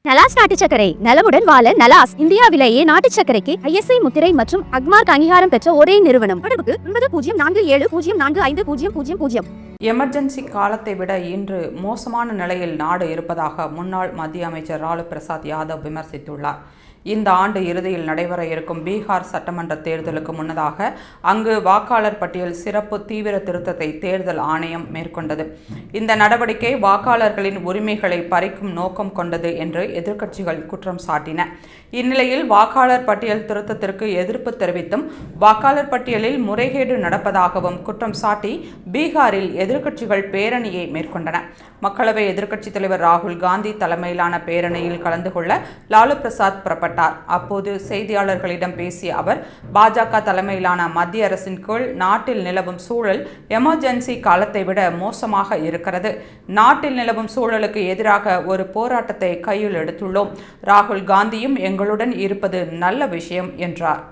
நலாஸ் நாட்டு சர்க்கரை நலமுடன் வாழ நலாஸ் இந்தியாவிலேயே நாட்டு சர்க்கரைக்கு ISI முத்திரை மற்றும் அக்மார்க் அங்கீகாரம் பெற்ற ஒரே நிறுவனம். தொடர்புக்கு 9047045000. எமர்ஜென்சி காலத்தை விட இன்று மோசமான நிலையில் நாடு இருப்பதாக முன்னாள் மத்திய அமைச்சர் லாலு பிரசாத் யாதவ் விமர்சித்துள்ளார். இந்த ஆண்டு இறுதியில் நடைபெற இருக்கும் பீகார் சட்டமன்ற தேர்தலுக்கு முன்னதாக அங்கு வாக்காளர் பட்டியல் சிறப்பு தீவிர திருத்தத்தை தேர்தல் ஆணையம் மேற்கொண்டது. இந்த நடவடிக்கை வாக்காளர்களின் உரிமைகளை பறிக்கும் நோக்கம் கொண்டது என்று எதிர்க்கட்சிகள் குற்றம் சாட்டின. இந்நிலையில் வாக்காளர் பட்டியல் திருத்தத்திற்கு எதிர்ப்பு தெரிவித்தும் வாக்காளர் பட்டியலில் முறைகேடு நடப்பதாகவும் குற்றம் சாட்டி பீகாரில் எதிர்க்கட்சிகள் பேரணியை மேற்கொண்டன. மக்களவை எதிர்க்கட்சித் தலைவர் ராகுல் காந்தி தலைமையிலான பேரணியில் கலந்து கொள்ள லாலு பிரசாத் புறப்பட்டார். அப்போது செய்தியாளர்களிடம் பேசிய அவர், பாஜக தலைமையிலான மத்திய அரசின் கீழ் நாட்டில் நிலவும் சூழல் எமர்ஜென்சி காலத்தை விட மோசமாக இருக்கிறது. நாட்டில் நிலவும் சூழலுக்கு எதிராக ஒரு போராட்டத்தை கையில் எடுத்துள்ளோம். ராகுல் காந்தியும் எங்களுடன் இருப்பது நல்ல விஷயம் என்றார்.